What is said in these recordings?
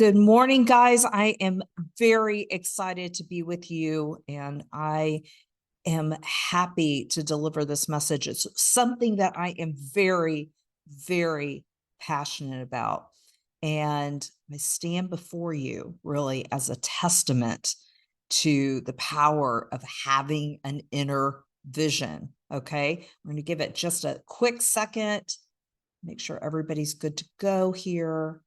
good morning, guys. I am very excited to be with you, and I am happy to deliver this message. It's something that I am very, very passionate about. And I stand before you really as a testament to the power of having an inner vision. Okay. We're going to give it just a quick second, make sure everybody's good to go here.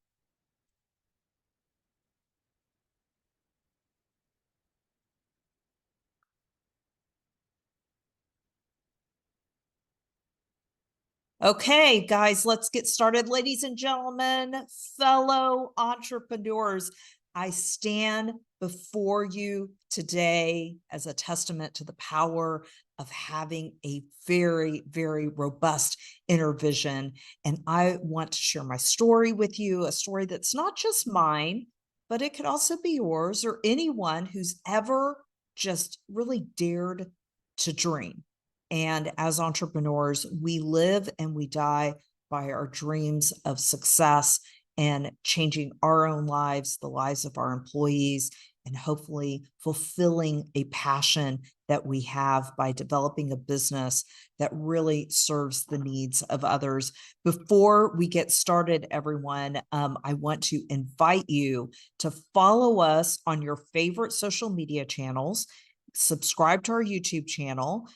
Okay, guys, let's get started. Ladies and gentlemen, fellow entrepreneurs, I stand before you today as a testament to the power of having a very, very robust inner vision. And I want to share my story with you, a story that's not just mine, but it could also be yours or anyone who's ever just really dared to dream. And as entrepreneurs, we live and we die by our dreams of success and changing our own lives, the lives of our employees, and hopefully fulfilling a passion that we have by developing a business that really serves the needs of others. Before we get started, everyone, I want to invite you to follow us on your favorite social media channels, subscribe to our YouTube channel.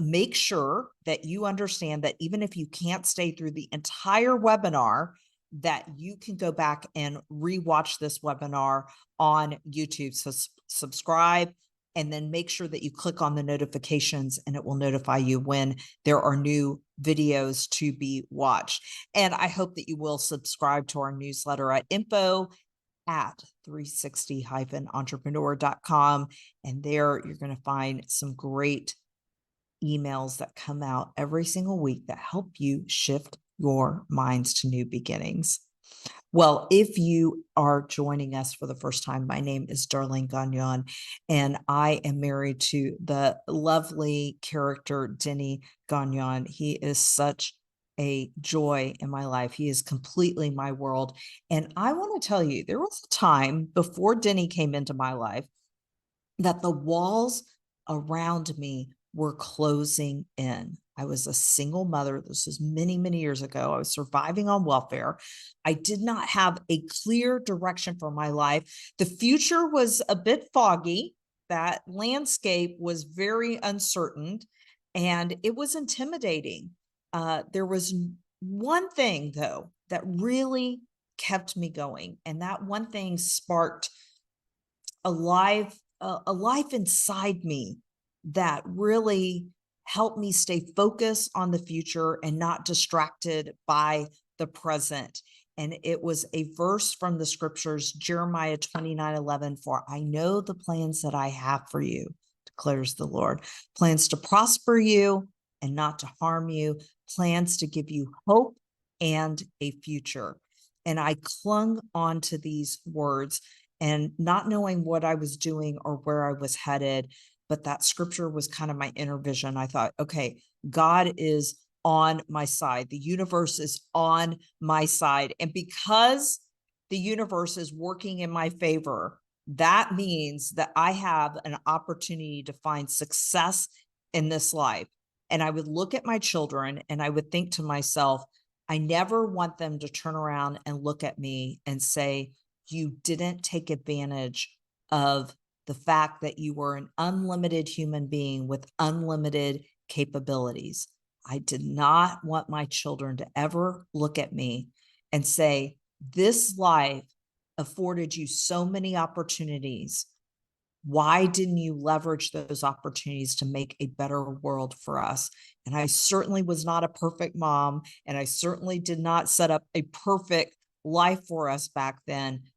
Make sure that you understand that even if you can't stay through the entire webinar, that you can go back and rewatch this webinar on YouTube. So subscribe, and then make sure that you click on the notifications, and it will notify you when there are new videos to be watched. And I hope that you will subscribe to our newsletter at info@360-entrepreneur.com. And there you're going to find some great emails that come out every single week that help you shift your minds to new beginnings. Well, if you are joining us for the first time, my name is Darlene Gagnon, and I am married to the lovely character Denny Gagnon. He is such a joy in my life. He is completely my world. And I want to tell you, there was a time before Denny came into my life that the walls around me were closing in. I was a single mother. This was many, many years ago. I was surviving on welfare. I did not have a clear direction for my life. The future was a bit foggy. That landscape was very uncertain, and it was intimidating. There was one thing, though, that really kept me going, and that one thing sparked a life inside me that really helped me stay focused on the future and not distracted by the present. And it was a verse from the scriptures, Jeremiah 29:11, "For I know the plans that I have for you, declares the Lord, plans to prosper you and not to harm you, plans to give you hope and a future." And I clung on to these words, and not knowing what I was doing or where I was headed, but that scripture was kind of my inner vision. I thought, okay, God is on my side. The universe is on my side. And because the universe is working in my favor, that means that I have an opportunity to find success in this life. And I would look at my children and I would think to myself, I never want them to turn around and look at me and say, you didn't take advantage of the fact that you were an unlimited human being with unlimited capabilities. I did not want my children to ever look at me and say, this life afforded you so many opportunities. Why didn't you leverage those opportunities to make a better world for us? And I certainly was not a perfect mom, and I certainly did not set up a perfect life for us back then,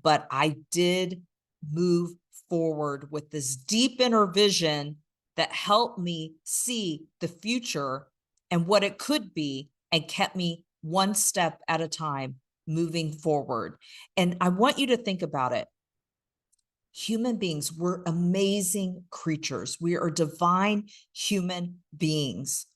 but I did move forward with this deep inner vision that helped me see the future and what it could be, and kept me one step at a time moving forward. And I want you to think about it. Human beings, we're amazing creatures. We are divine human beings.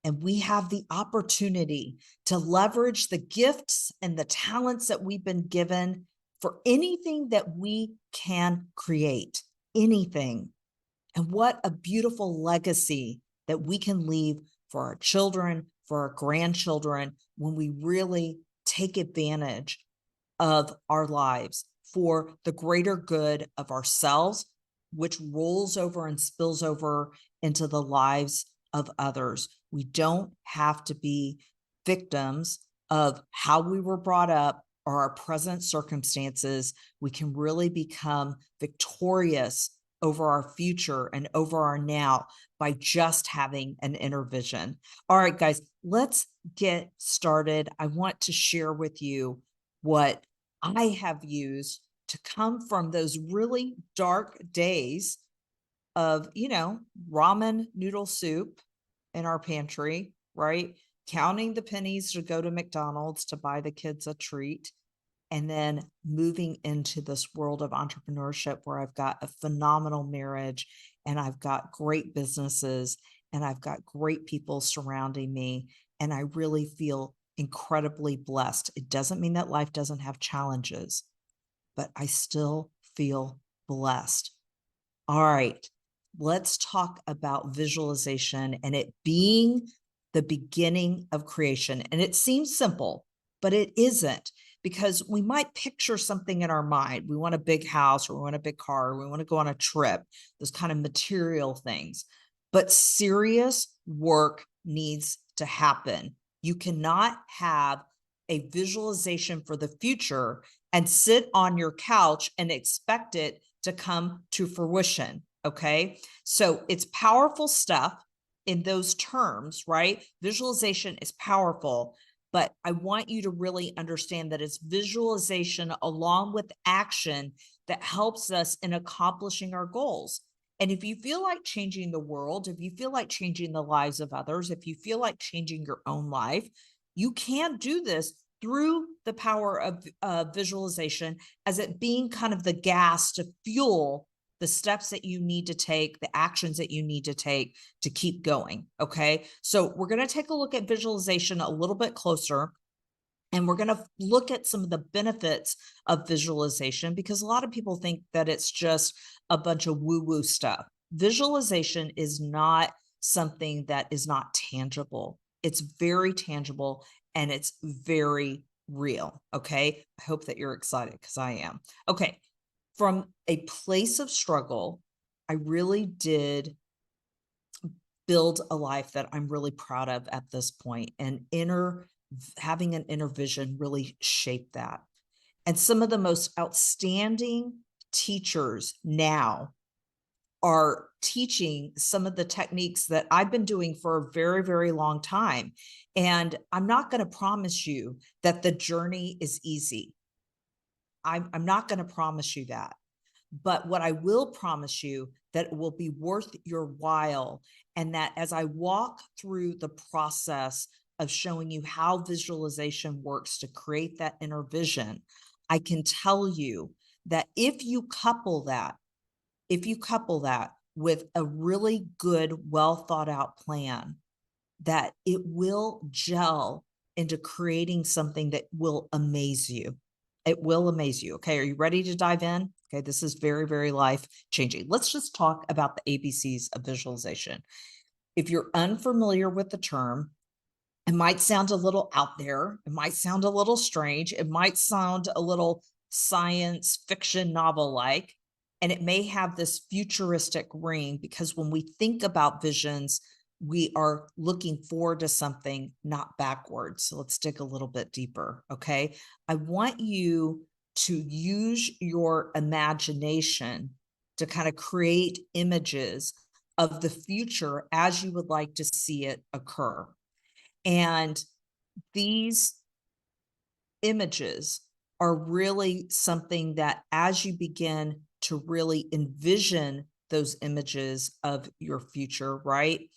And we have the opportunity to leverage the gifts and the talents that we've been given for anything that we can create, anything. And what a beautiful legacy that we can leave for our children, for our grandchildren, when we really take advantage of our lives for the greater good of ourselves, which rolls over and spills over into the lives of others. We don't have to be victims of how we were brought up or our present circumstances. We can really become victorious over our future and over our now by just having an inner vision. All right, guys, let's get started. I want to share with you what I have used to come from those really dark days of, ramen noodle soup in our pantry, right? Counting the pennies to go to McDonald's to buy the kids a treat, and then moving into this world of entrepreneurship where I've got a phenomenal marriage and I've got great businesses and I've got great people surrounding me. And I really feel incredibly blessed. It doesn't mean that life doesn't have challenges, but I still feel blessed. All right, let's talk about visualization and it being the beginning of creation. And it seems simple, but it isn't, because we might picture something in our mind. We want a big house, or we want a big car, or we want to go on a trip, those kind of material things. But serious work needs to happen. You cannot have a visualization for the future and sit on your couch and expect it to come to fruition. Okay. So it's powerful stuff in those terms, right? Visualization is powerful, but I want you to really understand that it's visualization along with action that helps us in accomplishing our goals. And if you feel like changing the world, if you feel like changing the lives of others, if you feel like changing your own life, you can do this through the power of visualization, as it being kind of the gas to fuel the steps that you need to take, the actions that you need to take to keep going. Okay. So we're going to take a look at visualization a little bit closer. And we're going to look at some of the benefits of visualization, because a lot of people think that it's just a bunch of woo-woo stuff. Visualization is not something that is not tangible. It's very tangible and it's very real. Okay. I hope that you're excited, because I am. Okay. From a place of struggle, I really did build a life that I'm really proud of at this point, and having an inner vision really shaped that. And some of the most outstanding teachers now are teaching some of the techniques that I've been doing for a very, very long time. And I'm not going to promise you that the journey is easy. I'm not going to promise you that. But what I will promise you, that it will be worth your while. And that as I walk through the process of showing you how visualization works to create that inner vision, I can tell you that if you couple that with a really good, well thought out plan, that it will gel into creating something that will amaze you. It will amaze you. Okay. Are you ready to dive in? Okay. This is very, very life changing. Let's just talk about the ABCs of visualization. If you're unfamiliar with the term, it might sound a little out there. It might sound a little strange. It might sound a little science fiction novel-like, and it may have this futuristic ring, because when we think about visions, we are looking forward to something, not backwards. So let's dig a little bit deeper. Okay. I want you to use your imagination to kind of create images of the future as you would like to see it occur. And these images are really something that, as you begin to really envision those images of your future, right?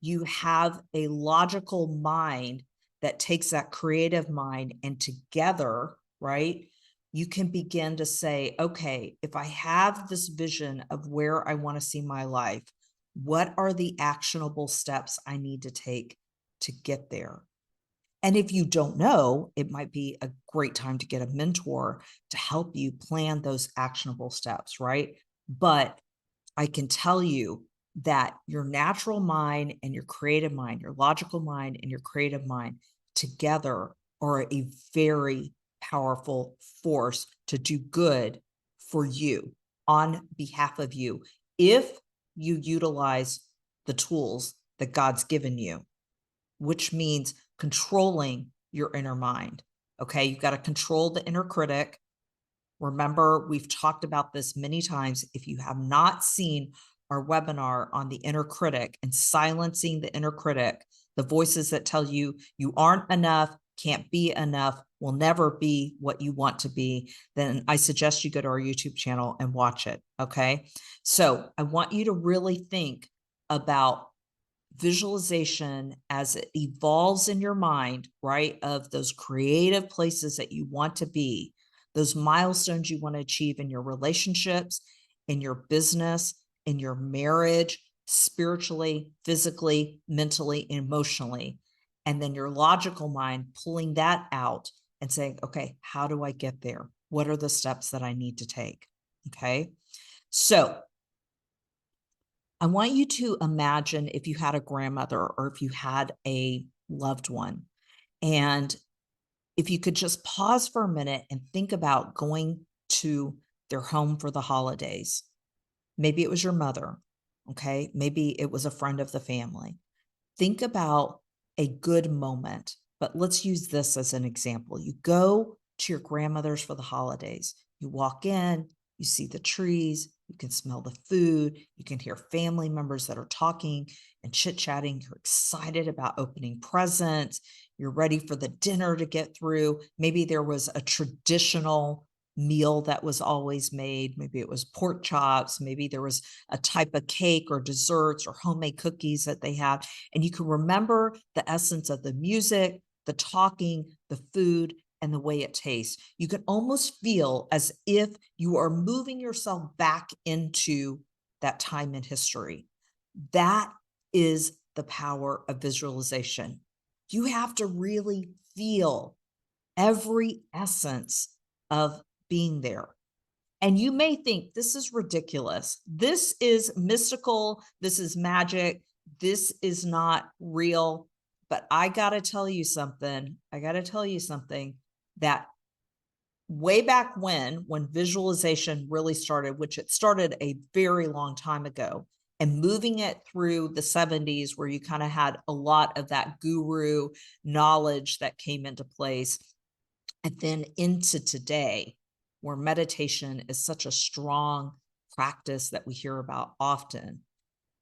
You have a logical mind that takes that creative mind, and together, right, you can begin to say, okay, if I have this vision of where I want to see my life, what are the actionable steps I need to take to get there? And if you don't know, it might be a great time to get a mentor to help you plan those actionable steps, right? But I can tell you that your natural mind and your creative mind, your logical mind and your creative mind together are a very powerful force to do good for you on behalf of you if you utilize the tools that God's given you, which means controlling your inner mind. Okay, you've got to control the inner critic. Remember, we've talked about this many times. If you have not seen our webinar on the inner critic and silencing the inner critic, the voices that tell you you aren't enough, can't be enough, will never be what you want to be, then I suggest you go to our YouTube channel and watch it. Okay. So I want you to really think about visualization as it evolves in your mind, right? Of those creative places that you want to be, those milestones you want to achieve in your relationships, in your business, in your marriage, spiritually, physically, mentally, emotionally. And then your logical mind pulling that out and saying, okay, how do I get there? What are the steps that I need to take? Okay. So I want you to imagine if you had a grandmother or if you had a loved one, and if you could just pause for a minute and think about going to their home for the holidays. Maybe it was your mother, okay? Maybe it was a friend of the family. Think about a good moment, but let's use this as an example. You go to your grandmother's for the holidays. You walk in, you see the trees, you can smell the food, you can hear family members that are talking and chit-chatting. You're excited about opening presents. You're ready for the dinner to get through. Maybe there was a traditional meal that was always made. Maybe it was pork chops. Maybe there was a type of cake or desserts or homemade cookies that they have. And you can remember the essence of the music, the talking, the food, and the way it tastes. You can almost feel as if you are moving yourself back into that time in history. That is the power of visualization. You have to really feel every essence of being there. And you may think this is ridiculous. This is mystical. This is magic. This is not real. But I got to tell you something. That way back when visualization really started, which it started a very long time ago, and moving it through the 70s, where you kind of had a lot of that guru knowledge that came into place, and then into today, where meditation is such a strong practice that we hear about often.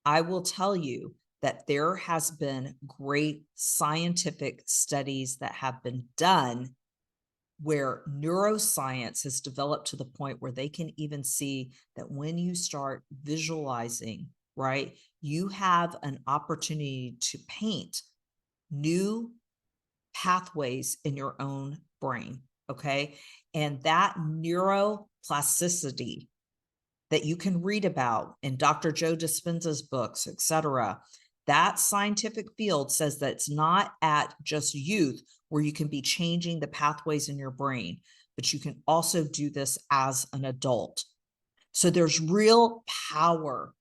I will tell you that there has been great scientific studies that have been done where neuroscience has developed to the point where they can even see that when you start visualizing, right, you have an opportunity to paint new pathways in your own brain. Okay. And that neuroplasticity that you can read about in Dr. Joe Dispenza's books, etc., that scientific field says that it's not at just youth where you can be changing the pathways in your brain, but you can also do this as an adult. So there's real power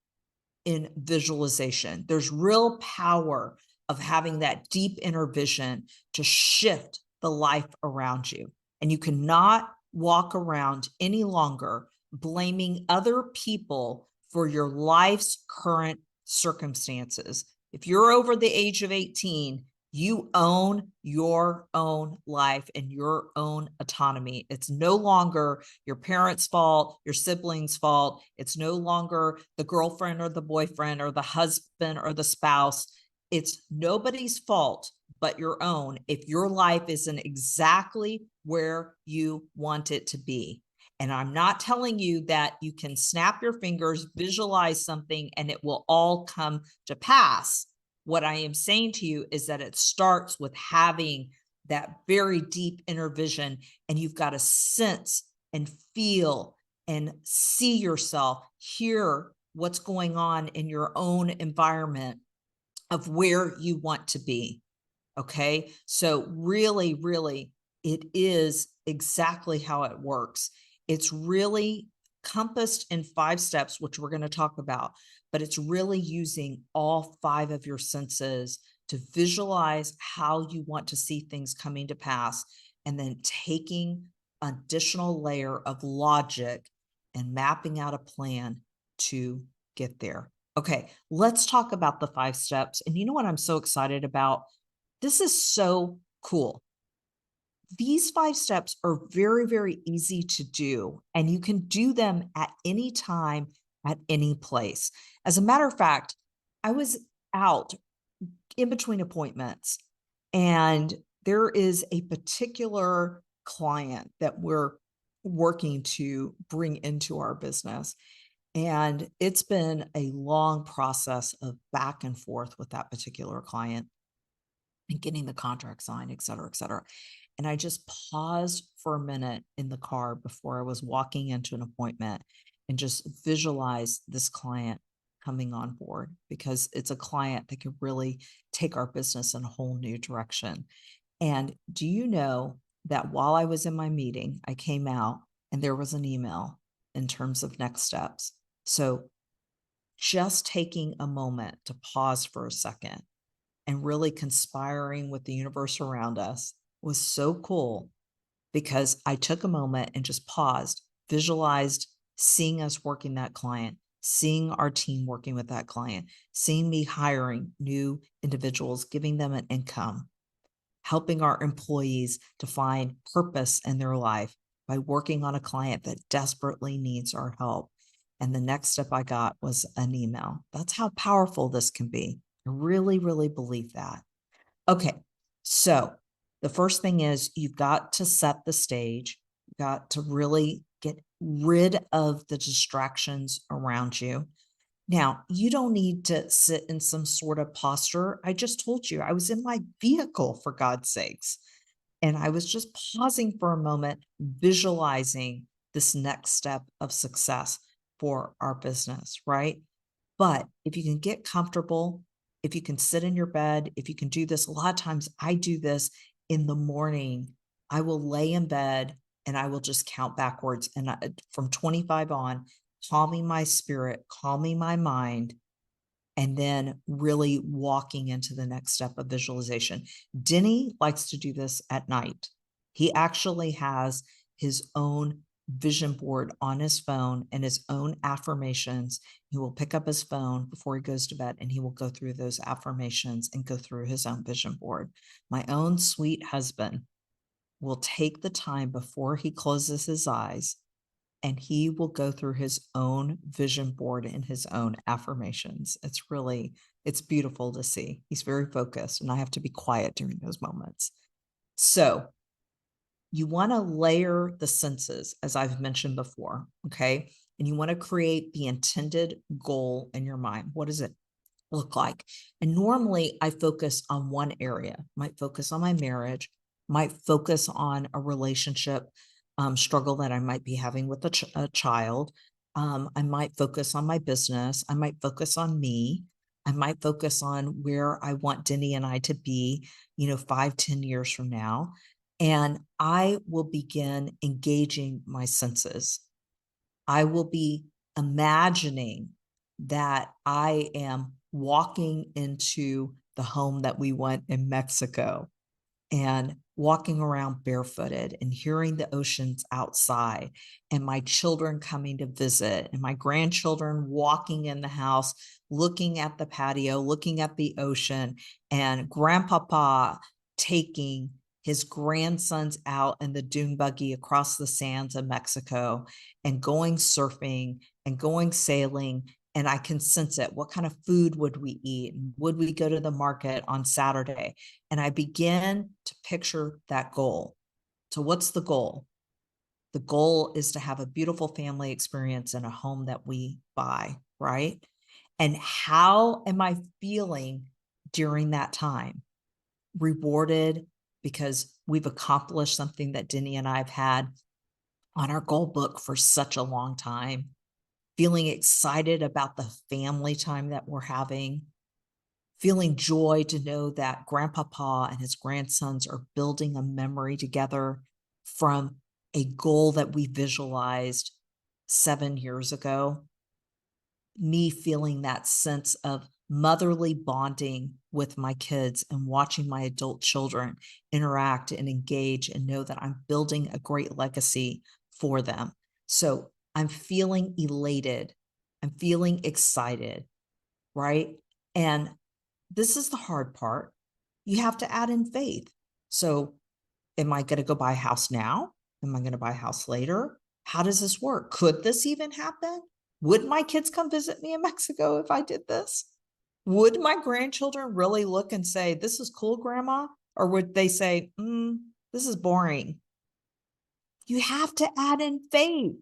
in visualization. There's real power of having that deep inner vision to shift the life around you. And you cannot walk around any longer blaming other people for your life's current circumstances. If you're over the age of 18, you own your own life and your own autonomy. It's no longer your parents' fault, your siblings' fault. It's no longer the girlfriend or the boyfriend or the husband or the spouse. It's nobody's fault but your own if your life isn't exactly where you want it to be. And I'm not telling you that you can snap your fingers, visualize something, and it will all come to pass. What I am saying to you is that it starts with having that very deep inner vision, and you've got to sense and feel and see yourself, hear what's going on in your own environment of where you want to be. Okay. So really, really, it is exactly how it works. It's really compassed in 5 steps, which we're going to talk about, but it's really using all 5 of your senses to visualize how you want to see things coming to pass, and then taking additional layer of logic and mapping out a plan to get there. Okay, let's talk about the 5 steps. And you know what I'm so excited about? This is so cool. These 5 steps are very, very easy to do, and you can do them at any time, at any place. As a matter of fact, I was out in between appointments, and there is a particular client that we're working to bring into our business. And it's been a long process of back and forth with that particular client and getting the contract signed, et cetera, et cetera. And I just paused for a minute in the car before I was walking into an appointment and just visualized this client coming on board, because it's a client that could really take our business in a whole new direction. And do you know that while I was in my meeting, I came out and there was an email in terms of next steps. So just taking a moment to pause for a second and really conspiring with the universe around us was so cool, because I took a moment and just paused, visualized seeing us working that client, seeing our team working with that client, seeing me hiring new individuals, giving them an income, helping our employees to find purpose in their life by working on a client that desperately needs our help. And the next step I got was an email. That's how powerful this can be. I really, really believe that. Okay. So the first thing is you've got to set the stage. You've got to really get rid of the distractions around you. Now, you don't need to sit in some sort of posture. I just told you I was in my vehicle, for God's sakes. And I was just pausing for a moment, visualizing this next step of success for our business, right? But if you can get comfortable, if you can sit in your bed, if you can do this, a lot of times I do this in the morning. I will lay in bed and I will just count backwards, and from 25 on, calming my spirit, calming my mind, and then really walking into the next step of visualization. Denny likes to do this at night. He actually has his own vision board on his phone and his own affirmations. He will pick up his phone before he goes to bed and he will go through those affirmations and go through his own vision board. My own sweet husband will take the time before he closes his eyes and he will go through his own vision board and his own affirmations. It's beautiful to see. He's very focused, and I have to be quiet during those moments. So you want to layer the senses, as I've mentioned before, okay? And you want to create the intended goal in your mind. What does it look like? And normally I focus on one area, might focus on my marriage, might focus on a relationship struggle that I might be having with a child. I might focus on my business. I might focus on me. I might focus on where I want Denny and I to be, 5, 10 years from now. And I will begin engaging my senses. I will be imagining that I am walking into the home that we went in Mexico and walking around barefooted and hearing the oceans outside, and my children coming to visit, and my grandchildren walking in the house, looking at the patio, looking at the ocean, and grandpapa taking his grandsons out in the dune buggy across the sands of Mexico and going surfing and going sailing. And I can sense it. What kind of food would we eat? Would we go to the market on Saturday? And I begin to picture that goal. So what's the goal? The goal is to have a beautiful family experience in a home that we buy, right? And how am I feeling during that time? Rewarded because we've accomplished something that Denny and I have had on our goal book for such a long time. Feeling excited about the family time that we're having, feeling joy to know that Grandpapa and his grandsons are building a memory together from a goal that we visualized 7 years ago. Me feeling that sense of motherly bonding with my kids and watching my adult children interact and engage and know that I'm building a great legacy for them. So I'm feeling elated. I'm feeling excited, right? And this is the hard part. You have to add in faith. So am I going to go buy a house now? Am I going to buy a house later? How does this work? Could this even happen? Would my kids come visit me in Mexico if I did this? Would my grandchildren really look and say, this is cool, Grandma? Or would they say, this is boring? You have to add in faith.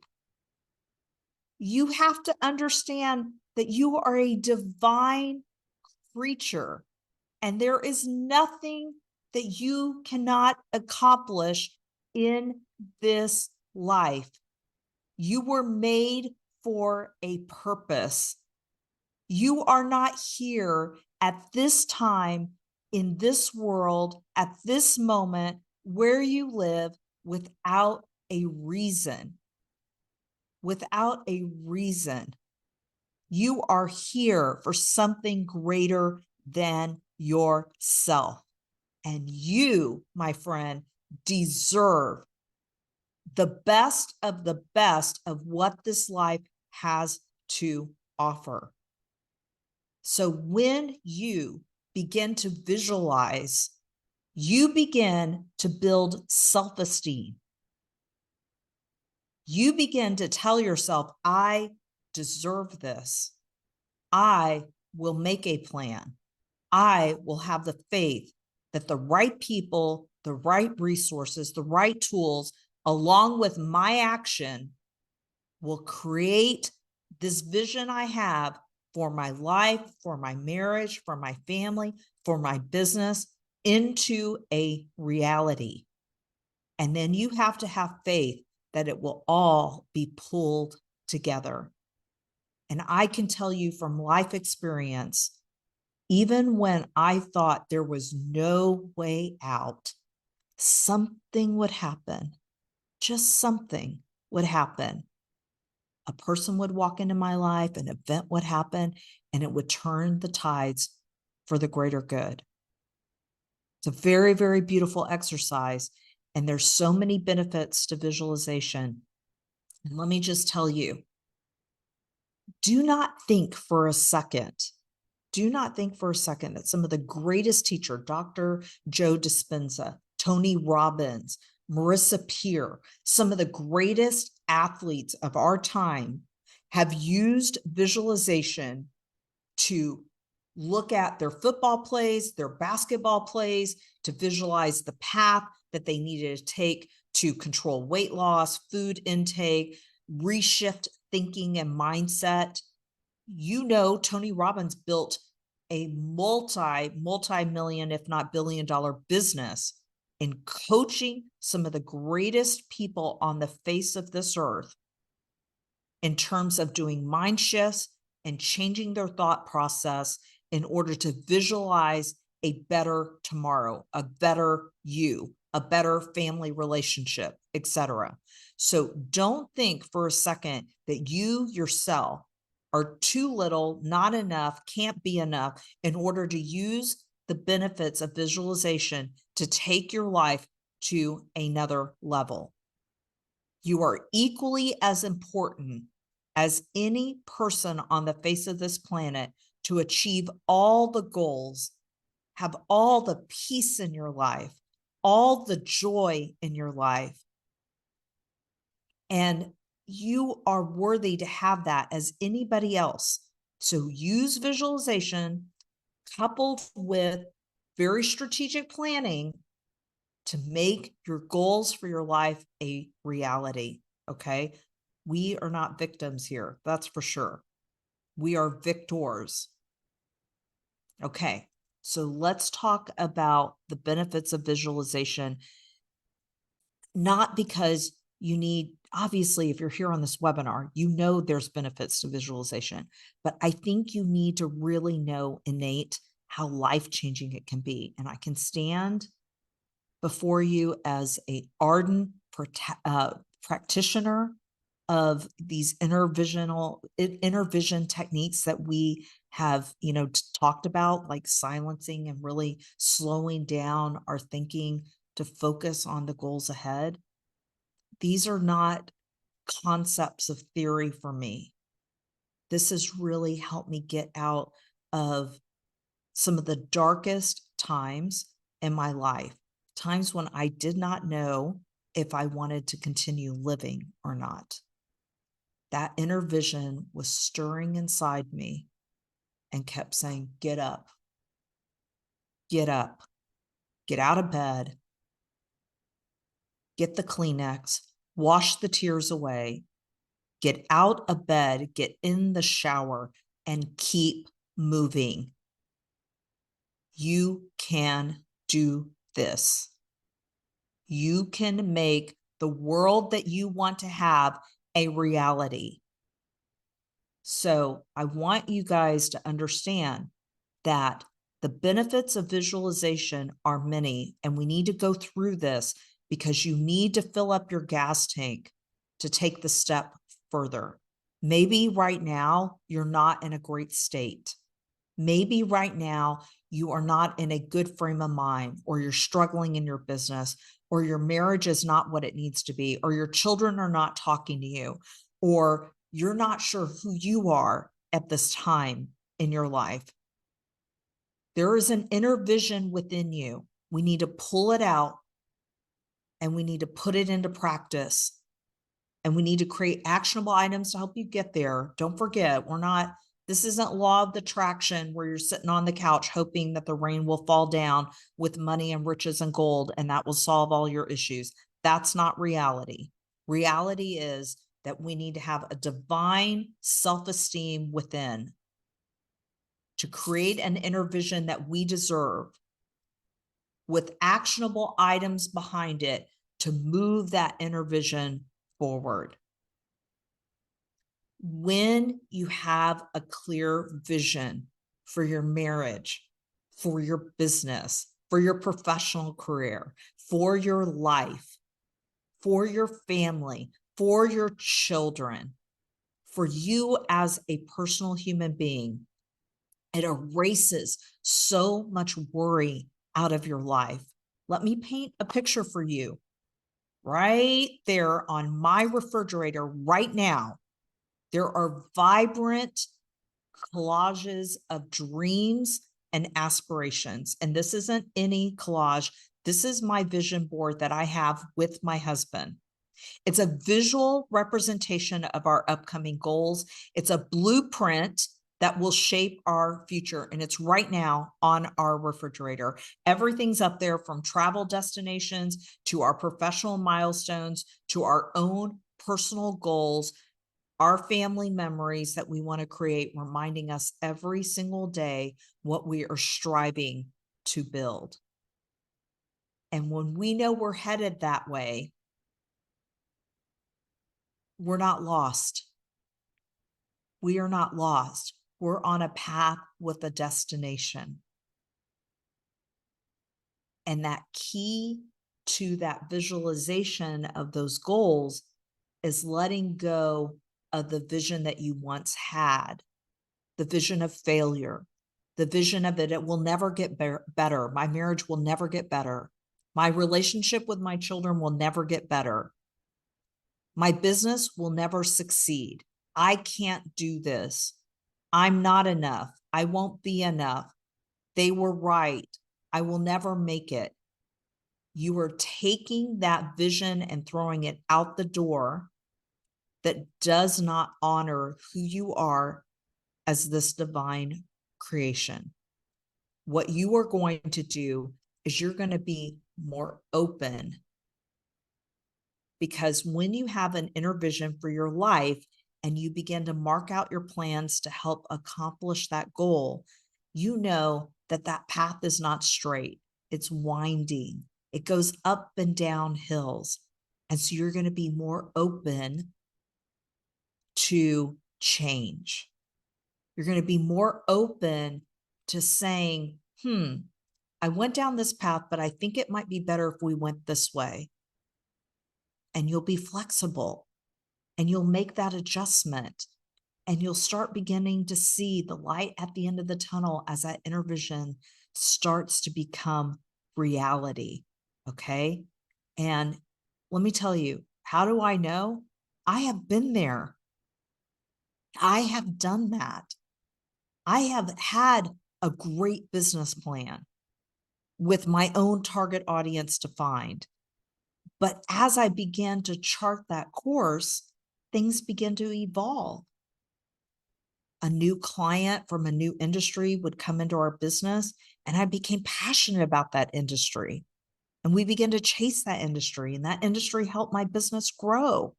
You have to understand that you are a divine creature and there is nothing that you cannot accomplish in this life. You were made for a purpose. You are not here at this time, in this world, at this moment, where you live without a reason. Without a reason. You are here for something greater than yourself. And you, my friend, deserve the best of what this life has to offer. So when you begin to visualize, you begin to build self-esteem. You begin to tell yourself, I deserve this. I will make a plan. I will have the faith that the right people, the right resources, the right tools, along with my action, will create this vision I have for my life, for my marriage, for my family, for my business into a reality. And then you have to have faith that it will all be pulled together. And I can tell you from life experience, even when I thought there was no way out, something would happen. Just something would happen. A person would walk into my life, an event would happen, and it would turn the tides for the greater good. It's a very, very beautiful exercise. And there's so many benefits to visualization. And let me just tell you, do not think for a second that some of the greatest teacher, Dr. Joe Dispenza, Tony Robbins, Marissa Peer, some of the greatest athletes of our time have used visualization to look at their football plays, their basketball plays, to visualize the path that they needed to take to control weight loss, food intake, reshift thinking and mindset. You know, Tony Robbins built a multi-million, if not billion-dollar business in coaching some of the greatest people on the face of this earth in terms of doing mind shifts and changing their thought process in order to visualize a better tomorrow, a better you, a better family relationship, etc. So don't think for a second that you yourself are too little, not enough, can't be enough in order to use the benefits of visualization to take your life to another level. You are equally as important as any person on the face of this planet to achieve all the goals, have all the peace in your life, all the joy in your life. And you are worthy to have that as anybody else. So use visualization coupled with very strategic planning to make your goals for your life a reality. Okay. We are not victims here. That's for sure. We are victors. Okay. So let's talk about the benefits of visualization. Not because you need, obviously, if you're here on this webinar, you know there's benefits to visualization, but I think you need to really know innate how life-changing it can be. And I can stand before you as a ardent practitioner of these inner vision techniques that we have, talked about, like silencing and really slowing down our thinking to focus on the goals ahead. These are not concepts of theory for me. This has really helped me get out of some of the darkest times in my life, times when I did not know if I wanted to continue living or not. That inner vision was stirring inside me and kept saying, get up, get out of bed, get the Kleenex, wash the tears away, get out of bed, get in the shower, and keep moving. You can do this. You can make the world that you want to have a reality. So I want you guys to understand that the benefits of visualization are many, and we need to go through this because you need to fill up your gas tank to take the step further. Maybe right now you're not in a great state. Maybe right now you are not in a good frame of mind, or you're struggling in your business, or your marriage is not what it needs to be, or your children are not talking to you, or you're not sure who you are at this time in your life. There is an inner vision within you. We need to pull it out and we need to put it into practice. And we need to create actionable items to help you get there. Don't forget, this isn't law of attraction where you're sitting on the couch hoping that the rain will fall down with money and riches and gold and that will solve all your issues. That's not reality. Reality is that we need to have a divine self-esteem within to create an inner vision that we deserve with actionable items behind it to move that inner vision forward. When you have a clear vision for your marriage, for your business, for your professional career, for your life, for your family, for your children, for you as a personal human being, it erases so much worry out of your life. Let me paint a picture for you. Right there on my refrigerator right now, there are vibrant collages of dreams and aspirations. And this isn't any collage. This is my vision board that I have with my husband. It's a visual representation of our upcoming goals. It's a blueprint that will shape our future. And it's right now on our refrigerator. Everything's up there, from travel destinations to our professional milestones to our own personal goals, our family memories that we want to create, reminding us every single day what we are striving to build. And when we know we're headed that way, we're not lost. We are not lost. We're on a path with a destination. And that key to that visualization of those goals is letting go of the vision that you once had, the vision of failure, the vision of it will never get better. My marriage will never get better. My relationship with my children will never get better. My business will never succeed. I can't do this. I'm not enough. I won't be enough. They were right. I will never make it. You are taking that vision and throwing it out the door that does not honor who you are as this divine creation. What you are going to do is you're going to be more open, because when you have an inner vision for your life and you begin to mark out your plans to help accomplish that goal, you know that that path is not straight. It's winding. It goes up and down hills. And so you're going to be more open to change. You're going to be more open to saying, I went down this path, but I think it might be better if we went this way. And you'll be flexible and you'll make that adjustment and you'll start beginning to see the light at the end of the tunnel as that inner vision starts to become reality. Okay. And let me tell you, how do I know? I have been there. I have done that. I have had a great business plan with my own target audience defined. But as I began to chart that course, things began to evolve. A new client from a new industry would come into our business, and I became passionate about that industry. And we began to chase that industry, and that industry helped my business grow.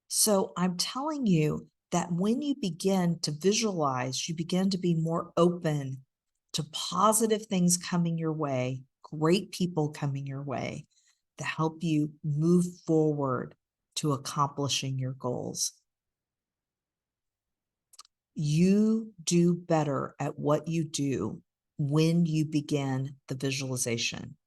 So I'm telling you that when you begin to visualize, you begin to be more open to positive things coming your way, great people coming your way to help you move forward to accomplishing your goals. You do better at what you do when you begin the visualization.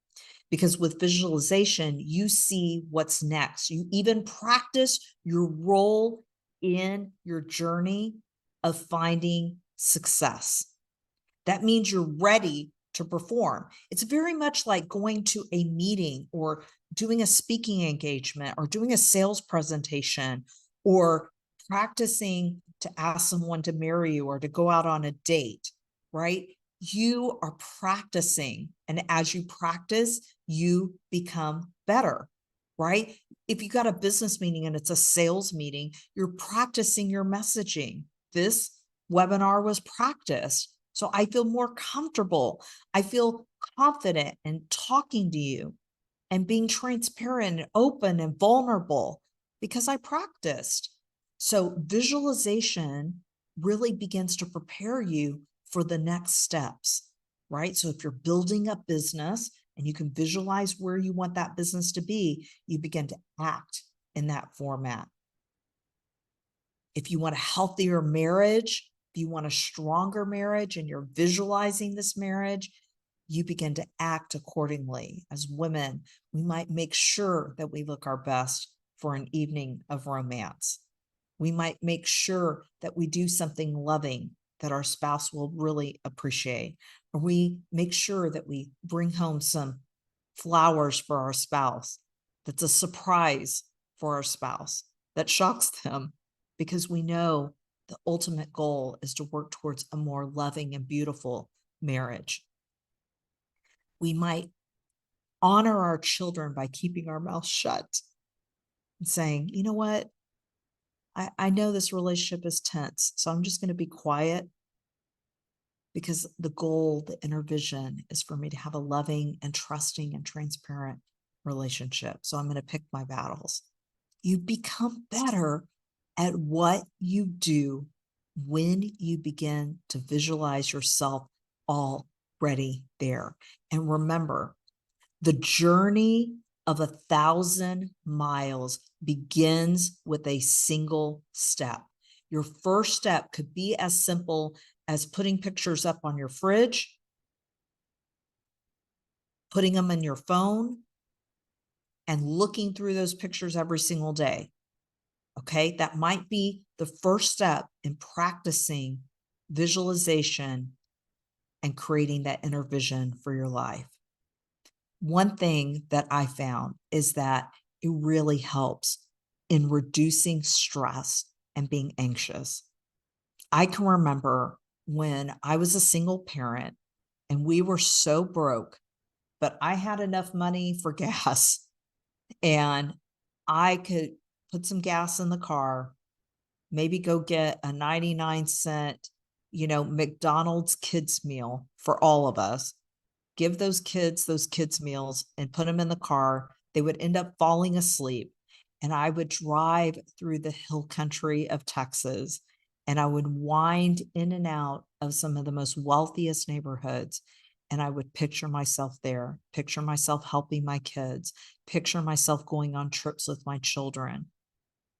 Because with visualization, you see what's next. You even practice your role in your journey of finding success. That means you're ready to perform. It's very much like going to a meeting or doing a speaking engagement or doing a sales presentation or practicing to ask someone to marry you or to go out on a date, right? You are practicing. And as you practice, you become better, right? If you got a business meeting and it's a sales meeting, you're practicing your messaging. This webinar was practiced. So I feel more comfortable. I feel confident in talking to you and being transparent and open and vulnerable because I practiced. So visualization really begins to prepare you for the next steps, right? So if you're building a business and you can visualize where you want that business to be, you begin to act in that format. If you want a healthier marriage, if you want a stronger marriage and you're visualizing this marriage, you begin to act accordingly. As women, we might make sure that we look our best for an evening of romance. We might make sure that we do something loving that our spouse will really appreciate. Or we make sure that we bring home some flowers for our spouse that's a surprise for our spouse that shocks them, because we know the ultimate goal is to work towards a more loving and beautiful marriage. We might honor our children by keeping our mouth shut and saying, you know what? I know this relationship is tense, so I'm just going to be quiet because the goal, the inner vision is for me to have a loving and trusting and transparent relationship. So I'm going to pick my battles. You become better at what you do when you begin to visualize yourself already there. And remember, the journey of 1,000 miles begins with a single step. Your first step could be as simple as putting pictures up on your fridge, putting them in your phone, and looking through those pictures every single day. Okay, that might be the first step in practicing visualization and creating that inner vision for your life. One thing that I found is that it really helps in reducing stress and being anxious. I can remember when I was a single parent and we were so broke, but I had enough money for gas and I could put some gas in the car, maybe go get a 99-cent, McDonald's kids meal for all of us, give those kids meals and put them in the car. They would end up falling asleep. And I would drive through the hill country of Texas and I would wind in and out of some of the most wealthiest neighborhoods. And I would picture myself there, picture myself helping my kids, picture myself going on trips with my children,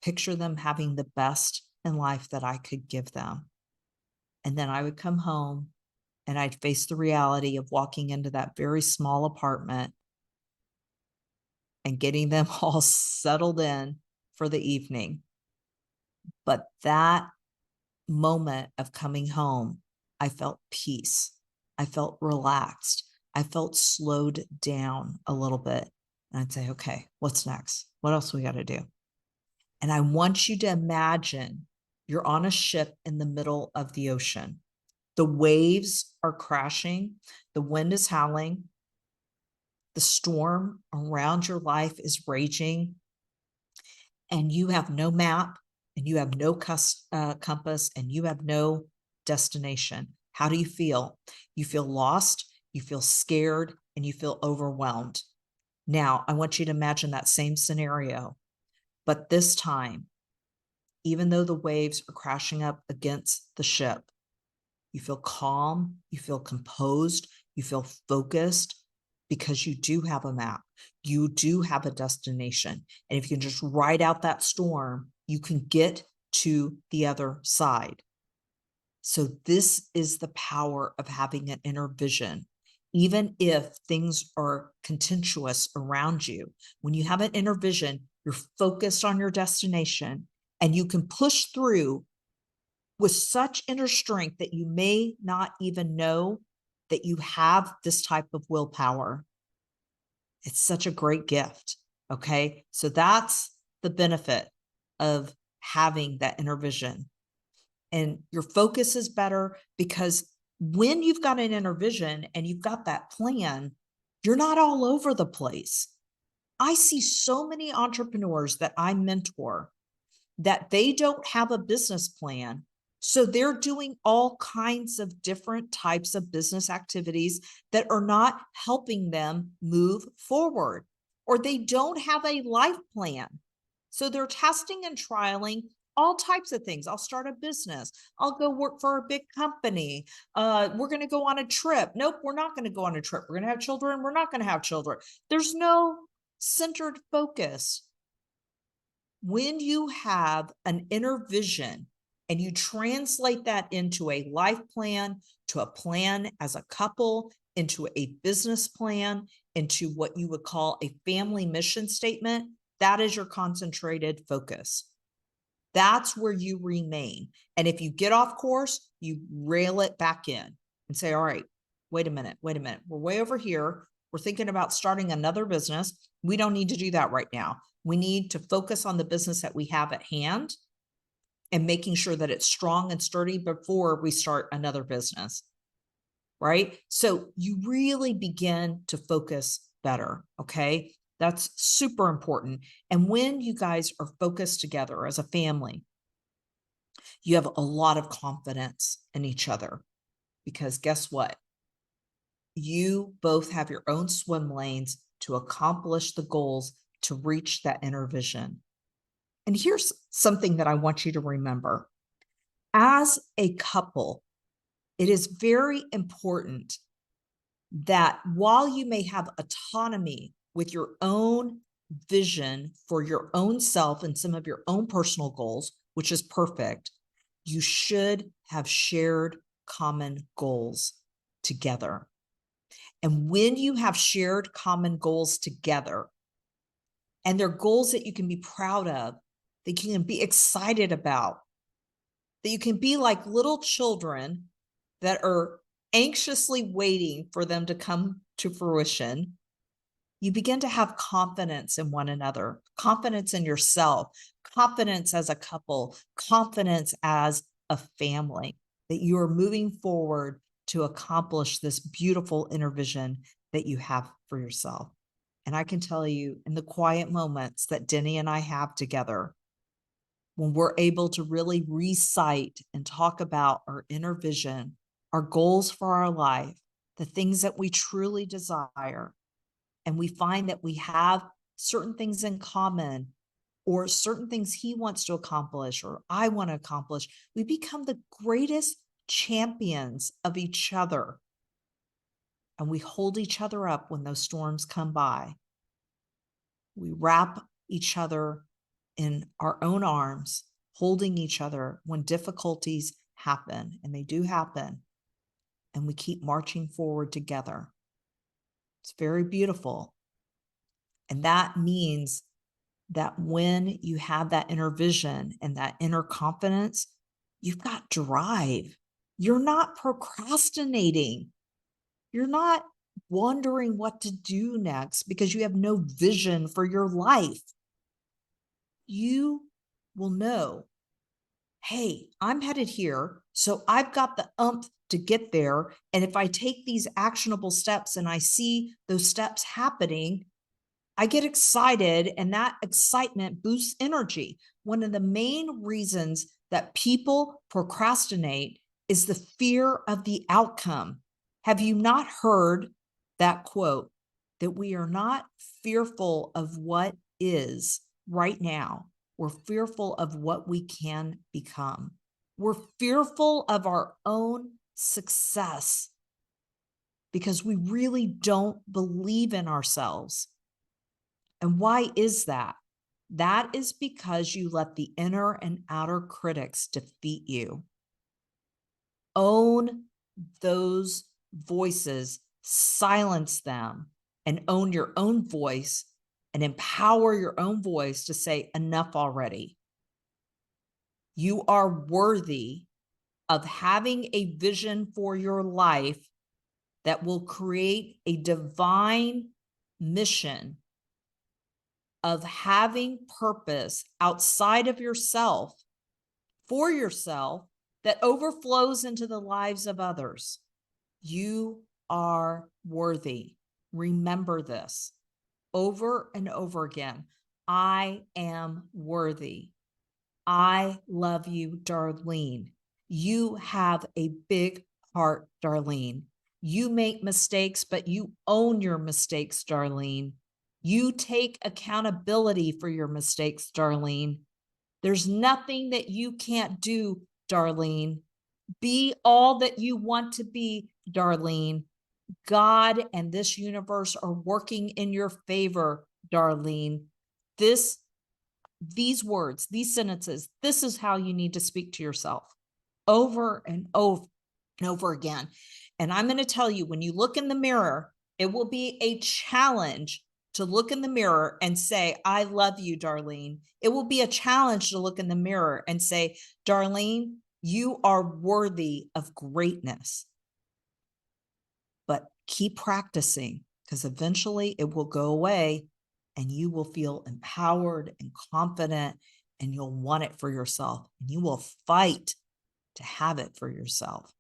picture them having the best in life that I could give them. And then I would come home and I'd face the reality of walking into that very small apartment and getting them all settled in for the evening. But that moment of coming home, I felt peace. I felt relaxed. I felt slowed down a little bit. And I'd say, okay, what's next? What else we got to do? And I want you to imagine you're on a ship in the middle of the ocean. The waves are crashing. The wind is howling. The storm around your life is raging. And you have no map, and you have no compass, and you have no destination. How do you feel? You feel lost, you feel scared, and you feel overwhelmed. Now, I want you to imagine that same scenario, but this time, even though the waves are crashing up against the ship, you feel calm, you feel composed, you feel focused, because you do have a map, you do have a destination. And if you can just ride out that storm, you can get to the other side. So this is the power of having an inner vision. Even if things are contentious around you, when you have an inner vision, you're focused on your destination and you can push through with such inner strength that you may not even know that you have this type of willpower. It's such a great gift. Okay. So that's the benefit of having that inner vision. And your focus is better because when you've got an inner vision and you've got that plan, you're not all over the place. I see so many entrepreneurs that I mentor that they don't have a business plan. So they're doing all kinds of different types of business activities that are not helping them move forward, or they don't have a life plan. So they're testing and trialing all types of things. I'll start a business. I'll go work for a big company. We're going to go on a trip. Nope, we're not going to go on a trip. We're going to have children. We're not going to have children. There's no centered focus. When you have an inner vision and you translate that into a life plan, to a plan as a couple, into a business plan, into what you would call a family mission statement, that is your concentrated focus. That's where you remain. And if you get off course, you rail it back in and say, all right, wait a minute. We're way over here. We're thinking about starting another business. We don't need to do that right now. We need to focus on the business that we have at hand and making sure that it's strong and sturdy before we start another business, right? So you really begin to focus better, okay? That's super important. And when you guys are focused together as a family, you have a lot of confidence in each other because guess what? You both have your own swim lanes to accomplish the goals to reach that inner vision. And here's something that I want you to remember. As a couple, it is very important that while you may have autonomy with your own vision for your own self and some of your own personal goals, which is perfect, you should have shared common goals together. And when you have shared common goals together, and they're goals that you can be proud of, that you can be excited about, that you can be like little children that are anxiously waiting for them to come to fruition, you begin to have confidence in one another, confidence in yourself, confidence as a couple, confidence as a family, that you are moving forward to accomplish this beautiful inner vision that you have for yourself. And I can tell you, in the quiet moments that Denny and I have together, when we're able to really recite and talk about our inner vision, our goals for our life, the things that we truly desire, and we find that we have certain things in common or certain things he wants to accomplish or I want to accomplish, we become the greatest champions of each other. And we hold each other up when those storms come by. We wrap each other in our own arms, holding each other when difficulties happen, and they do happen. and we keep marching forward together. It's very beautiful. And that means that when you have that inner vision and that inner confidence, you've got drive. You're not procrastinating. You're not wondering what to do next because you have no vision for your life. You will know, hey, I'm headed here, so I've got the umph to get there. And if I take these actionable steps and I see those steps happening, I get excited, and that excitement boosts energy. One of the main reasons that people procrastinate is the fear of the outcome. Have you not heard that quote that we are not fearful of what is right now? We're fearful of what we can become. We're fearful of our own success because we really don't believe in ourselves. And why is that? That is because you let the inner and outer critics defeat you. Own those voices, silence them, and own your own voice and empower your own voice to say, enough already. You are worthy of having a vision for your life that will create a divine mission of having purpose outside of yourself, for yourself, that overflows into the lives of others. You are worthy. Remember this over and over again. I am worthy. I love you, Darlene. You have a big heart, Darlene. You make mistakes, but you own your mistakes, Darlene. You take accountability for your mistakes, Darlene. There's nothing that you can't do, Darlene. Be all that you want to be, Darlene. God and this universe are working in your favor, Darlene. These words, these sentences, this is how you need to speak to yourself over and over and over again. And I'm going to tell you, when you look in the mirror, it will be a challenge to look in the mirror and say, I love you, Darlene. It will be a challenge to look in the mirror and say, Darlene, you are worthy of greatness. But keep practicing, because eventually it will go away and you will feel empowered and confident, and you'll want it for yourself. And you will fight to have it for yourself.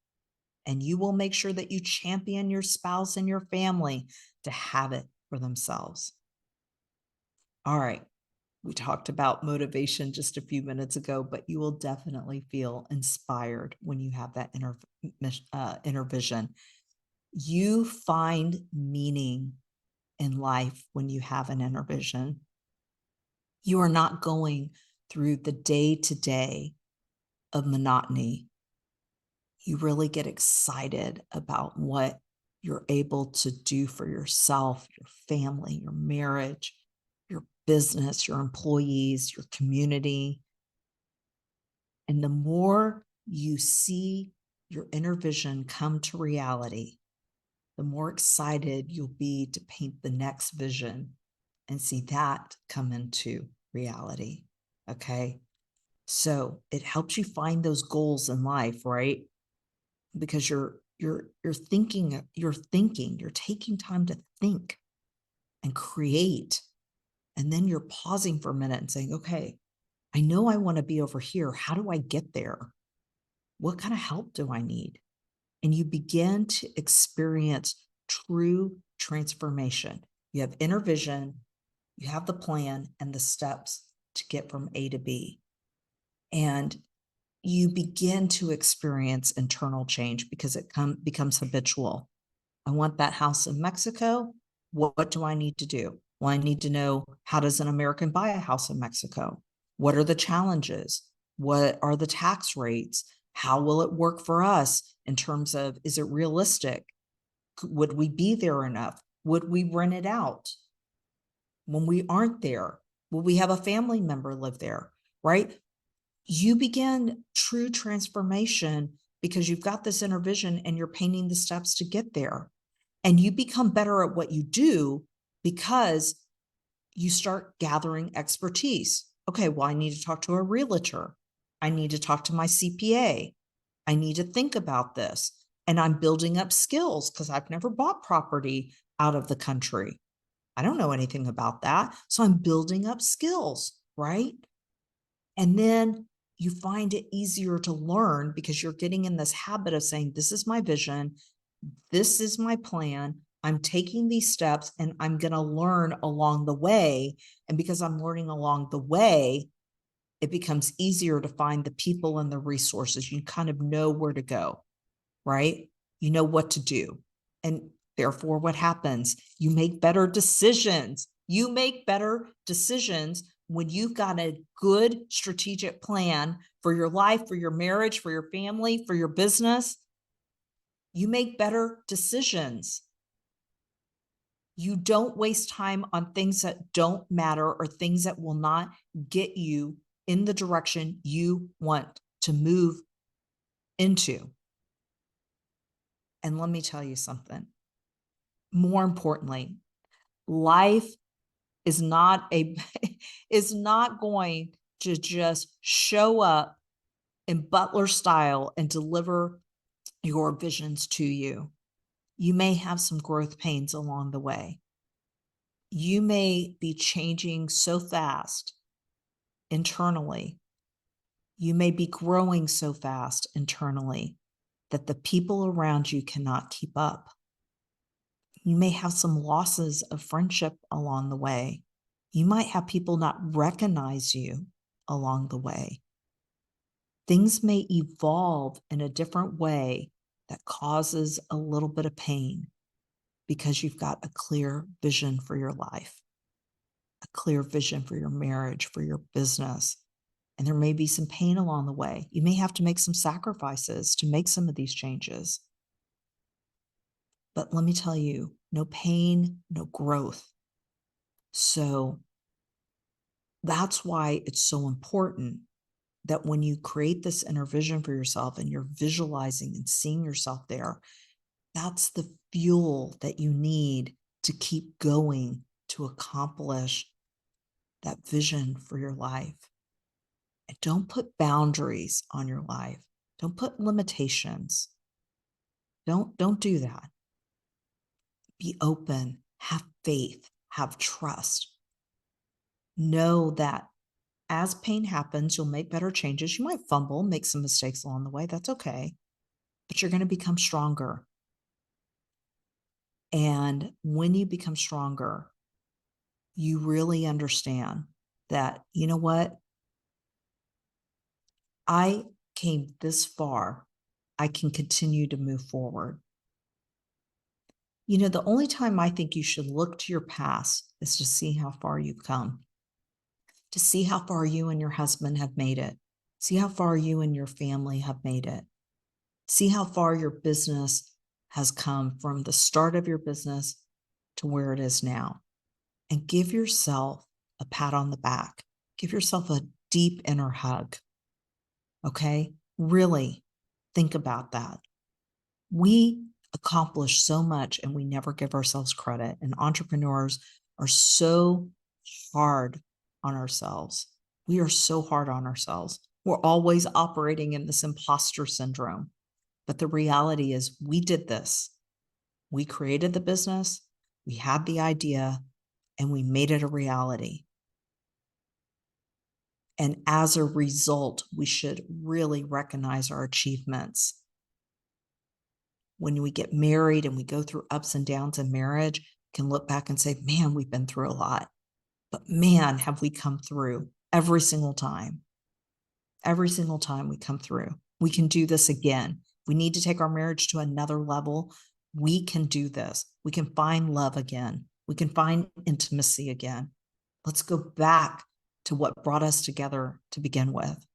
And you will make sure that you champion your spouse and your family to have it for themselves. All right. We talked about motivation just a few minutes ago, but you will definitely feel inspired when you have that inner vision. You find meaning in life when you have an inner vision. You are not going through the day-to-day of monotony. You really get excited about what you're able to do for yourself, your family, your marriage, your business, your employees, your community. And the more you see your inner vision come to reality, the more excited you'll be to paint the next vision and see that come into reality. Okay. So it helps you find those goals in life, right? Because you're thinking, you're taking time to think and create. And then you're pausing for a minute and saying, okay, I know I want to be over here. How do I get there? What kind of help do I need? And you begin to experience true transformation. You have inner vision, you have the plan and the steps to get from A to B. And you begin to experience internal change because it becomes habitual. I want that house in Mexico. What do I need to do? Well, I need to know, how does an American buy a house in Mexico? What are the challenges? What are the tax rates? How will it work for us in terms of, is it realistic? Would we be there enough? Would we rent it out? When we aren't there, will we have a family member live there, right? You begin true transformation because you've got this inner vision and you're painting the steps to get there. And you become better at what you do because you start gathering expertise. Okay, well, I need to talk to a realtor. I need to talk to my CPA. I need to think about this. And I'm building up skills because I've never bought property out of the country. I don't know anything about that. So I'm building up skills, right? And then you find it easier to learn because you're getting in this habit of saying, this is my vision. This is my plan. I'm taking these steps and I'm going to learn along the way. And because I'm learning along the way, it becomes easier to find the people and the resources. You kind of know where to go, right? You know what to do. And therefore, what happens? You make better decisions. You make better decisions when you've got a good strategic plan for your life, for your marriage, for your family, for your business. You make better decisions. You don't waste time on things that don't matter or things that will not get you in the direction you want to move into. And let me tell you something. More importantly, life is not is not going to just show up in Butler style and deliver your visions to you. You may have some growth pains along the way. You may be changing so fast internally. You may be growing so fast internally that the people around you cannot keep up. You may have some losses of friendship along the way. You might have people not recognize you along the way. Things may evolve in a different way that causes a little bit of pain because you've got a clear vision for your life, a clear vision for your marriage, for your business. And there may be some pain along the way. You may have to make some sacrifices to make some of these changes. But let me tell you, no pain, no growth. So that's why it's so important that when you create this inner vision for yourself and you're visualizing and seeing yourself there, that's the fuel that you need to keep going to accomplish that vision for your life. And don't put boundaries on your life. Don't put limitations. Don't do that. Be open, have faith, have trust. Know that as pain happens, you'll make better changes. You might fumble, make some mistakes along the way. That's okay. But you're going to become stronger. And when you become stronger, you really understand that, you know what? I came this far. I can continue to move forward. You know, the only time I think you should look to your past is to see how far you've come, to see how far you and your husband have made it, see how far you and your family have made it, see how far your business has come from the start of your business to where it is now, and give yourself a pat on the back. Give yourself a deep inner hug. Okay? Really think about that. We accomplish so much and we never give ourselves credit. And entrepreneurs are so hard on ourselves. We are so hard on ourselves. We're always operating in this imposter syndrome. But the reality is, we did this. We created the business, we had the idea, and we made it a reality. And as a result, we should really recognize our achievements. When we get married and we go through ups and downs in marriage, can look back and say, man, we've been through a lot. But man, have we come through every single time. Every single time we come through. We can do this again. We need to take our marriage to another level. We can do this. We can find love again. We can find intimacy again. Let's go back to what brought us together to begin with.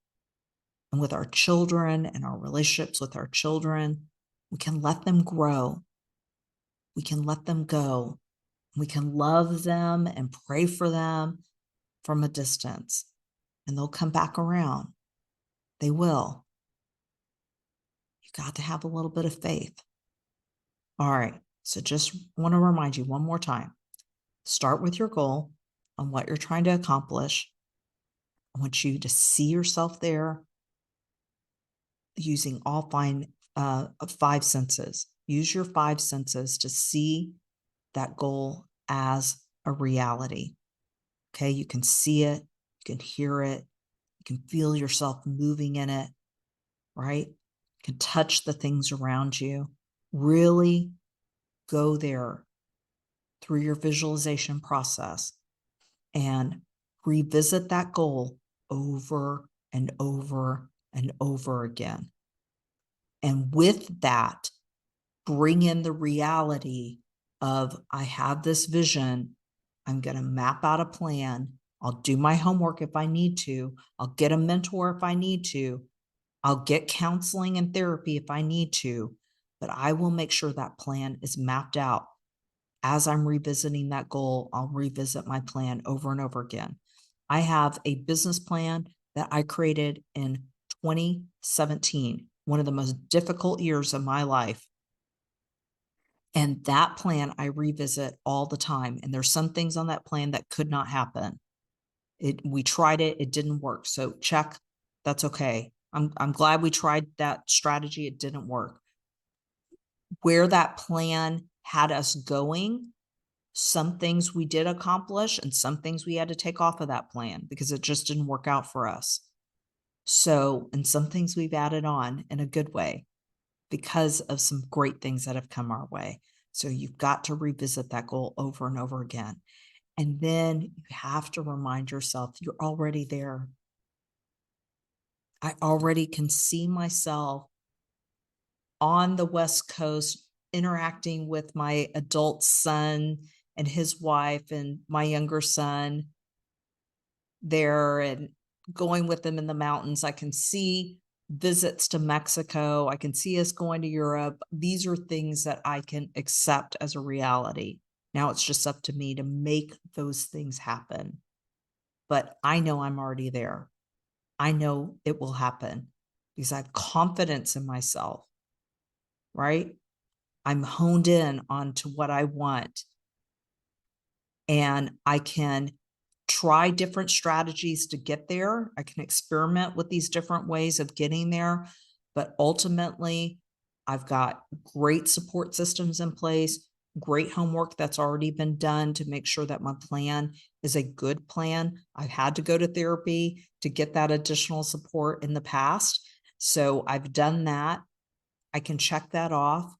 And with our children and our relationships with our children, we can let them grow. We can let them go. We can love them and pray for them from a distance. And they'll come back around. They will. You You've got to have a little bit of faith. All right. So just want to remind you one more time. Start with your goal on what you're trying to accomplish. I want you to see yourself there using all five senses. Use your five senses to see that goal as a reality. Okay, you can see it, you can hear it, you can feel yourself moving in it, right? You can touch the things around you. Really go there through your visualization process and revisit that goal over and over and over again. And with that, bring in the reality of, I have this vision. I'm going to map out a plan. I'll do my homework if I need to. I'll get a mentor if I need to. I'll get counseling and therapy if I need to. But I will make sure that plan is mapped out. As I'm revisiting that goal, I'll revisit my plan over and over again. I have a business plan that I created in 2017, one of the most difficult years of my life. And that plan I revisit all the time. And there's some things on that plan that could not happen. We tried it, it didn't work. So check, that's okay. I'm glad we tried that strategy, it didn't work. Where that plan had us going, some things we did accomplish and some things we had to take off of that plan because it just didn't work out for us. So, and some things we've added on in a good way because of some great things that have come our way. So you've got to revisit that goal over and over again. And then you have to remind yourself you're already there. I already can see myself on the West Coast interacting with my adult son and his wife and my younger son there and going with them in the mountains. I can see visits to Mexico. I can see us going to Europe. These are things that I can accept as a reality. Now it's just up to me to make those things happen. But I know I'm already there. I know it will happen because I have confidence in myself, right? I'm honed in onto what I want. And I can try different strategies to get there. I can experiment with these different ways of getting there. But ultimately, I've got great support systems in place, great homework that's already been done to make sure that my plan is a good plan. I've had to go to therapy to get that additional support in the past. So I've done that. I can check that off.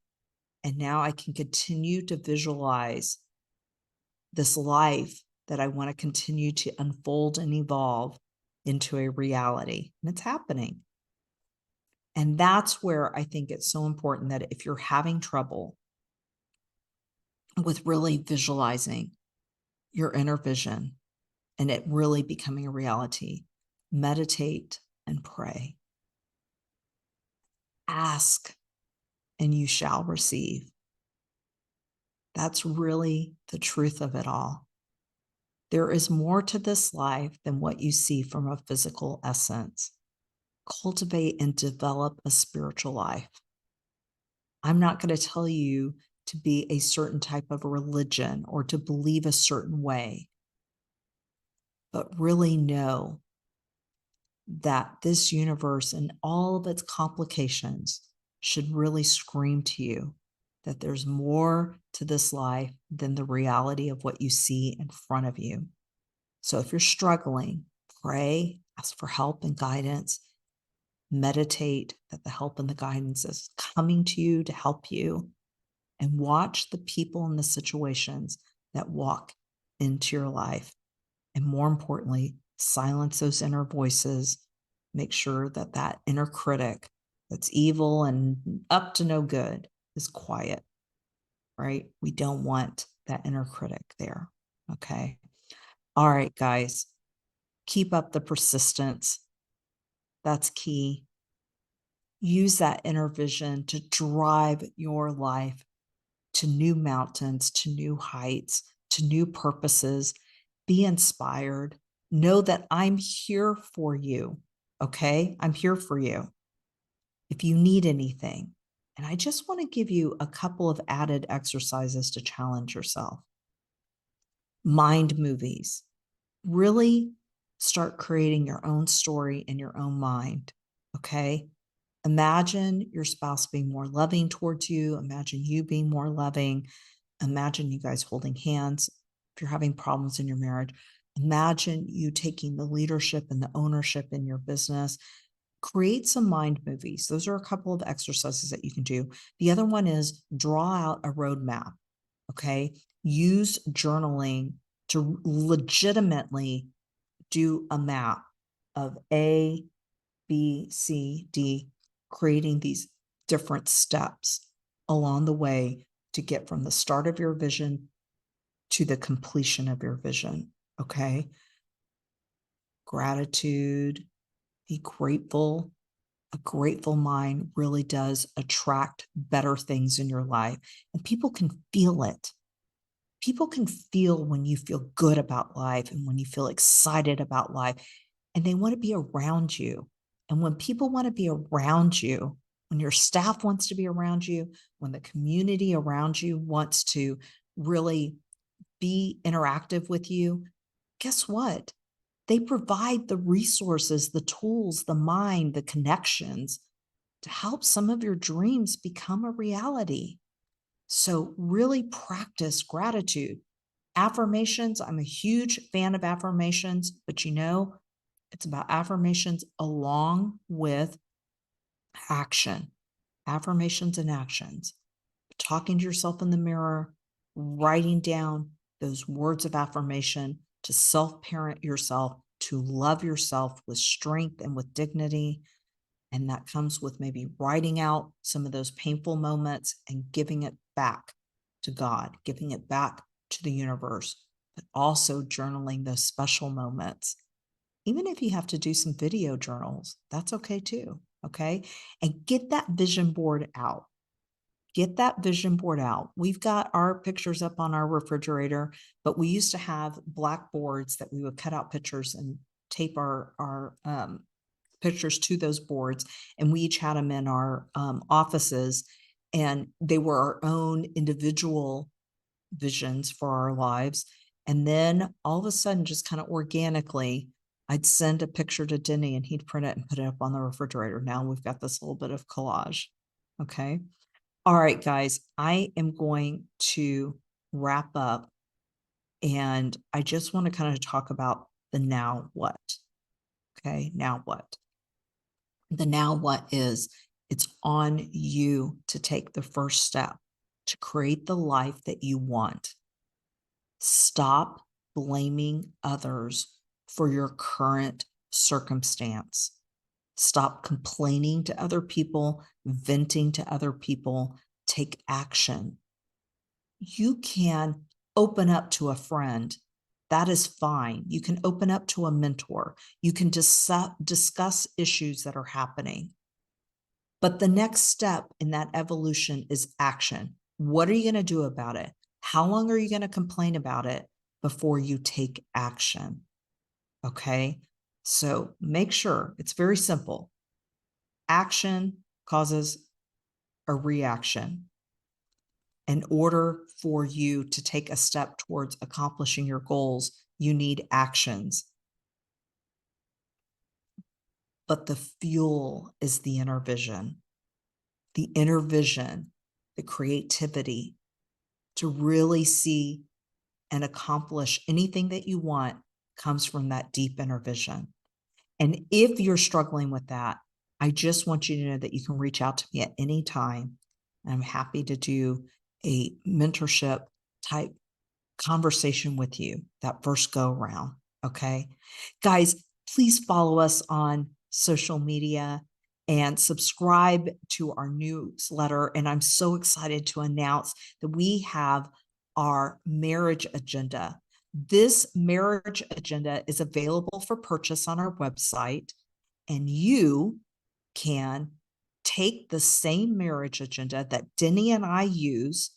And now I can continue to visualize this life that I want to continue to unfold and evolve into a reality. And it's happening. And that's where I think it's so important that if you're having trouble with really visualizing your inner vision and it really becoming a reality, meditate and pray. Ask and you shall receive. That's really the truth of it all. There is more to this life than what you see from a physical essence. Cultivate and develop a spiritual life. I'm not going to tell you to be a certain type of religion or to believe a certain way, but really know that this universe and all of its complications should really scream to you that there's more to this life than the reality of what you see in front of you. So if you're struggling, pray, ask for help and guidance, meditate that the help and the guidance is coming to you to help you, and watch the people and the situations that walk into your life. And more importantly, silence those inner voices. Make sure that that inner critic that's evil and up to no good is quiet, right? We don't want that inner critic there, okay? All right, guys, keep up the persistence. That's key. Use that inner vision to drive your life to new mountains, to new heights, to new purposes. Be inspired. Know that I'm here for you, okay? I'm here for you. if you need anything. And I just want to give you a couple of added exercises to challenge yourself. Mind movies. Really start creating your own story in your own mind. Okay. Imagine your spouse being more loving towards you. Imagine you being more loving. Imagine you guys holding hands. If you're having problems in your marriage, imagine you taking the leadership and the ownership in your business. Create some mind movies. Those are a couple of exercises that you can do. The other one is draw out a roadmap. Okay. Use journaling to legitimately do a map of A, B, C, D, creating these different steps along the way to get from the start of your vision to the completion of your vision. Okay. Gratitude, be grateful. A grateful mind really does attract better things in your life, and people can feel it. People can feel when you feel good about life and when you feel excited about life, and they want to be around you. And when people want to be around you, when your staff wants to be around you, when the community around you wants to really be interactive with you, guess what? They provide the resources, the tools, the mind, the connections to help some of your dreams become a reality. So really practice gratitude. Affirmations, I'm a huge fan of affirmations, but it's about affirmations along with action. Affirmations and actions. Talking to yourself in the mirror, writing down those words of affirmation to self-parent yourself, to love yourself with strength and with dignity. And that comes with maybe writing out some of those painful moments and giving it back to God, giving it back to the universe, but also journaling those special moments. Even if you have to do some video journals, that's okay too. Okay. And get that vision board out. Get that vision board out. We've got our pictures up on our refrigerator, but we used to have blackboards that we would cut out pictures and tape our pictures to those boards. And we each had them in our offices, and they were our own individual visions for our lives. And then all of a sudden, just kind of organically, I'd send a picture to Denny and he'd print it and put it up on the refrigerator. Now we've got this little bit of collage. Okay. All right, guys, I am going to wrap up, and I just want to kind of talk about the now what. Okay. Now what? The now what is, it's on you to take the first step to create the life that you want. Stop blaming others for your current circumstance. Stop complaining to other people, venting to other people. Take action. You can open up to a friend. That is fine. You can open up to a mentor. You can discuss issues that are happening. But the next step in that evolution is action. What are you going to do about it? How long are you going to complain about it before you take action? Okay. So make sure it's very simple. Action causes a reaction. In order for you to take a step towards accomplishing your goals, you need actions. But the fuel is the inner vision. The inner vision, the creativity to really see and accomplish anything that you want comes from that deep inner vision. And if you're struggling with that, I just want you to know that you can reach out to me at any time. I'm happy to do a mentorship type conversation with you that first go round. Okay. Guys, please follow us on social media and subscribe to our newsletter. And I'm so excited to announce that we have our marriage agenda. This marriage agenda is available for purchase on our website, and you can take the same marriage agenda that Denny and I use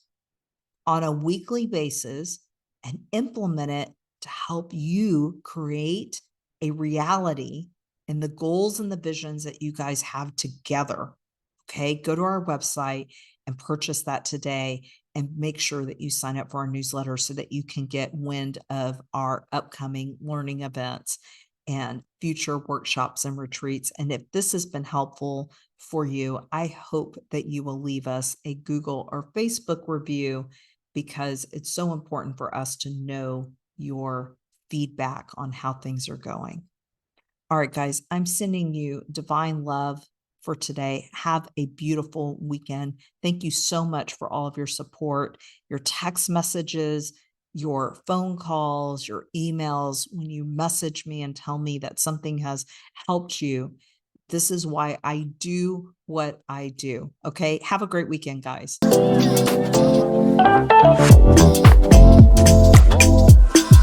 on a weekly basis and implement it to help you create a reality in the goals and the visions that you guys have together. Okay, go to our website and purchase that today, and make sure that you sign up for our newsletter so that you can get wind of our upcoming learning events and future workshops and retreats. And if this has been helpful for you, I hope that you will leave us a Google or Facebook review, because it's so important for us to know your feedback on how things are going. All right, guys, I'm sending you divine love for today. Have a beautiful weekend. Thank you so much for all of your support, your text messages, your phone calls, your emails. When you message me and tell me that something has helped you, this is why I do what I do. Okay. Have a great weekend, guys.